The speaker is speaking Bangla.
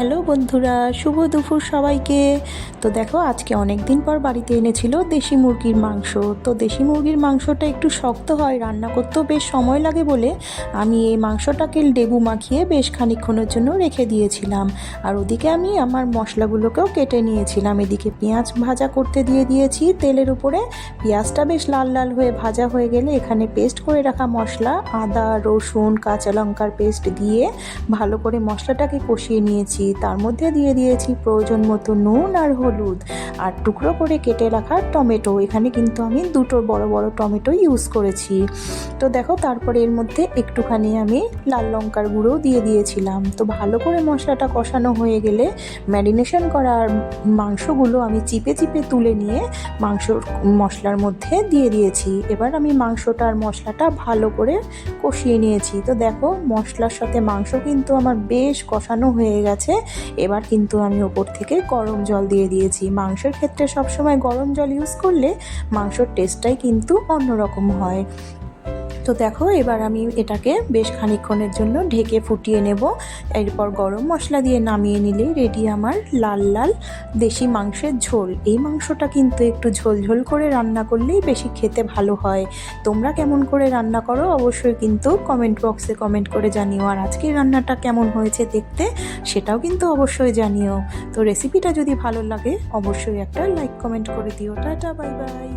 হ্যালো বন্ধুরা, শুভ দুপুর সবাইকে। তো দেখো, আজকে অনেক দিন পর বাড়িতে এনেছিল দেশি মুরগির মাংস। তো দেশি মুরগির মাংসটা একটু শক্ত হয়, রান্না করতেও বেশ সময় লাগে বলে আমি এই মাংসটাকে লেবু মাখিয়ে বেশ খানিকক্ষণের জন্য রেখে দিয়েছিলাম। আর ওদিকে আমি আমার মশলাগুলোকেও কেটে নিয়েছিলাম। এদিকে পেঁয়াজ ভাজা করতে দিয়েছি তেলের উপরে। পেঁয়াজটা বেশ লাল লাল হয়ে ভাজা হয়ে গেলে এখানে পেস্ট করে রাখা মশলা, আদা রসুন কাঁচা লঙ্কার পেস্ট দিয়ে ভালো করে মশলাটাকে কষিয়ে নিয়েছি। তার মধ্যে দিয়ে দিয়েছি প্রয়োজন মতো নুন আর হলুদ, আর টুকরো করে কেটে রাখা টমেটো। এখানে কিন্তু আমি দুটো বড় বড় টমেটো ইউজ করেছি। তো দেখো, তারপরে এর মধ্যে একটুখানি আমি লাল লঙ্কার গুঁড়ো দিয়ে দিয়েছিলাম। তো ভালো করে মশলাটা কষানো হয়ে গেলে ম্যারিনেশন করা মাংসগুলো আমি চিপে চিপে তুলে নিয়ে মশলার মধ্যে দিয়ে দিয়েছি। এবার আমি মাংসটা আর মশলাটা ভালো করে কষিয়ে নিয়েছি। তো দেখো, মশলার সাথে মাংস কিন্তু আমার বেশ কষানো হয়ে গেছে। এবার কিন্তু আমি ওপর থেকে গরম জল দিয়ে দিয়েছি। মাংসের ক্ষেত্রে সবসময় গরম জল ইউজ করলে মাংসর টেস্টটাই কিন্তু অন্যরকম হয়। তো দেখো, এবার আমি এটাকে বেশ খানিকক্ষণের জন্য ঢেকে ফুটিয়ে নেব। এরপর গরম মশলা দিয়ে নামিয়ে নিলেই রেডি আমার লাল লাল দেশি মাংসের ঝোল। এই মাংসটা কিন্তু একটু ঝোল ঝোল করে রান্না করলেই বেশি খেতে ভালো হয়। তোমরা কেমন করে রান্না করো অবশ্যই কিন্তু কমেন্ট বক্সে কমেন্ট করে জানিও। আর আজকের রান্নাটা কেমন হয়েছে দেখতে সেটাও কিন্তু অবশ্যই জানিও। তো রেসিপিটা যদি ভালো লাগে অবশ্যই একটা লাইক কমেন্ট করে দিও। Tata, bye bye.